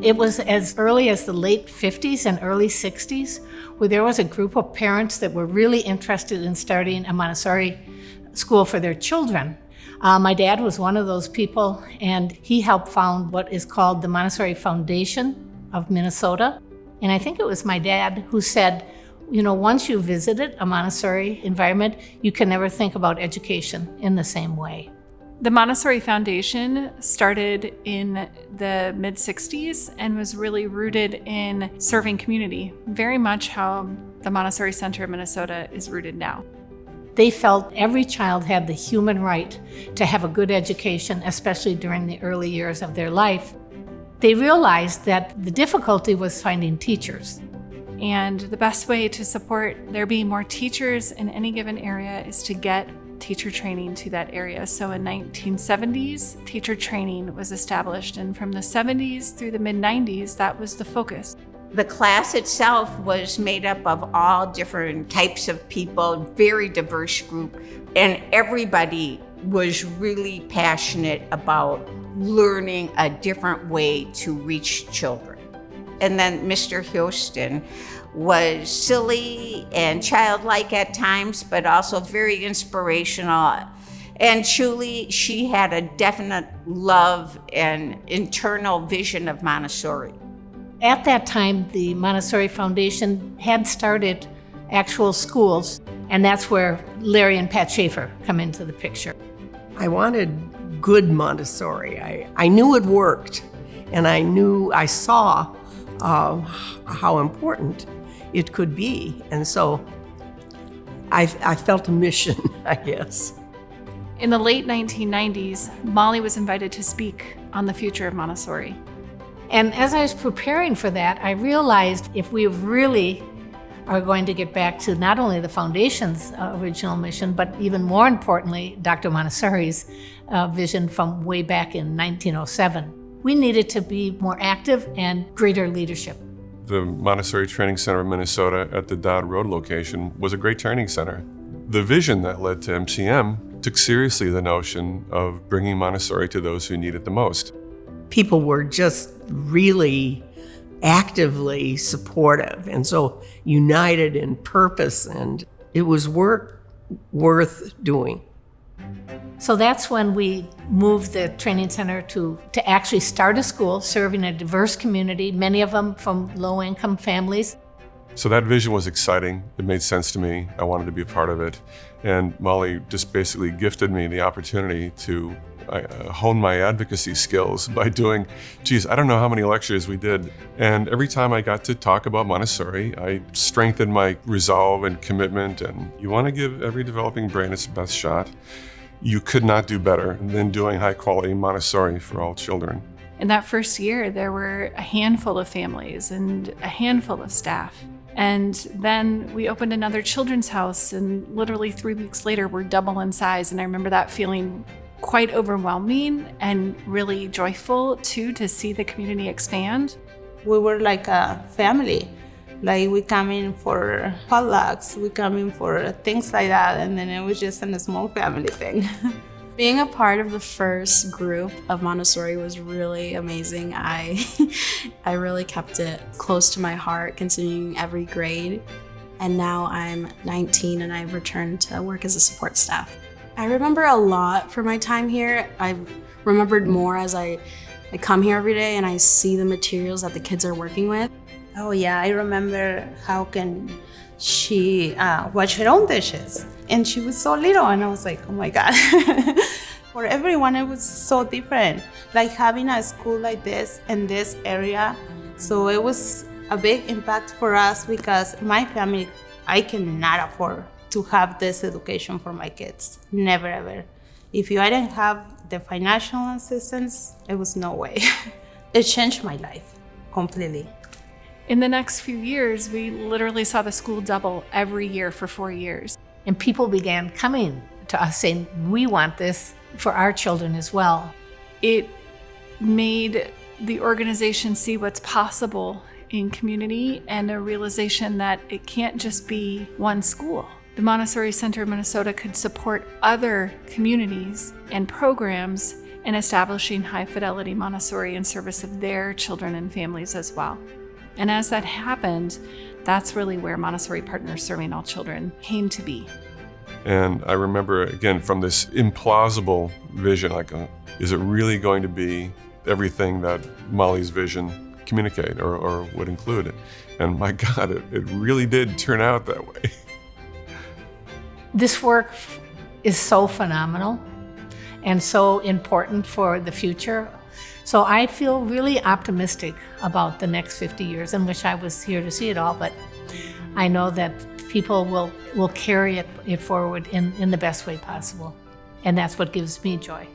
It was as early as the late 50s and early 60s, where there was a group of parents that were really interested in starting a Montessori school for their children. My dad was one of those people, and he helped found what is called the Montessori Foundation of Minnesota. And I think it was my dad who said, once you visited a Montessori environment, you can never think about education in the same way. The Montessori Foundation started in the mid-60s and was really rooted in serving community, very much how the Montessori Center of Minnesota is rooted now. They felt every child had the human right to have a good education, especially during the early years of their life. They realized that the difficulty was finding teachers. And the best way to support there being more teachers in any given area is to get teacher training to that area. So in 1970s, teacher training was established, and from the 70s through the mid-90s, that was the focus. The class itself was made up of all different types of people, very diverse group, and everybody was really passionate about learning a different way to reach children. And then Mr. Houston was silly and childlike at times, but also very inspirational. And truly, she had a definite love and internal vision of Montessori. At that time, the Montessori Foundation had started actual schools, and that's where Larry and Pat Schaefer come into the picture. I wanted good Montessori. I knew it worked, and I saw how important it could be. And so I felt a mission, I guess. In the late 1990s, Molly was invited to speak on the future of Montessori. And as I was preparing for that, I realized if we really are going to get back to not only the Foundation's original mission, but even more importantly, Dr. Montessori's vision from way back in 1907, we needed to be more active and greater leadership. The Montessori Training Center of Minnesota at the Dodd Road location was a great training center. The vision that led to MCM took seriously the notion of bringing Montessori to those who need it the most. People were just really actively supportive, and so united in purpose, and it was work worth doing. So that's when we moved the training center to actually start a school serving a diverse community, many of them from low-income families. So that vision was exciting. It made sense to me. I wanted to be a part of it. And Molly just basically gifted me the opportunity to hone my advocacy skills by doing, I don't know how many lectures we did. And every time I got to talk about Montessori, I strengthened my resolve and commitment. And you want to give every developing brain its best shot. You could not do better than doing high-quality Montessori for all children. In that first year, there were a handful of families and a handful of staff. And then we opened another children's house, and literally 3 weeks later, we're double in size. And I remember that feeling quite overwhelming and really joyful, too, to see the community expand. We were like a family. Like, we come in for potlucks, we come in for things like that, and then it was just a small family thing. Being a part of the first group of Montessori was really amazing. I really kept it close to my heart, continuing every grade. And now I'm 19 and I've returned to work as a support staff. I remember a lot from my time here. I've remembered more as I come here every day and I see the materials that the kids are working with. Oh yeah, I remember how can she wash her own dishes. And she was so little and I was like, oh my God. For everyone, it was so different. Like having a school like this in this area. So it was a big impact for us because my family, I cannot afford to have this education for my kids. Never ever. If I didn't have the financial assistance, it was no way. It changed my life completely. In the next few years, we literally saw the school double every year for 4 years. And people began coming to us saying, we want this for our children as well. It made the organization see what's possible in community and a realization that it can't just be one school. The Montessori Center of Minnesota could support other communities and programs and establishing high fidelity Montessori in service of their children and families as well. And as that happened, that's really where Montessori Partners Serving All Children came to be. And I remember, again, from this implausible vision, like, is it really going to be everything that Molly's vision communicate or would include? And my God, it really did turn out that way. This work is so phenomenal and so important for the future. So I feel really optimistic about the next 50 years and wish I was here to see it all, but I know that people will carry it forward in the best way possible. And that's what gives me joy.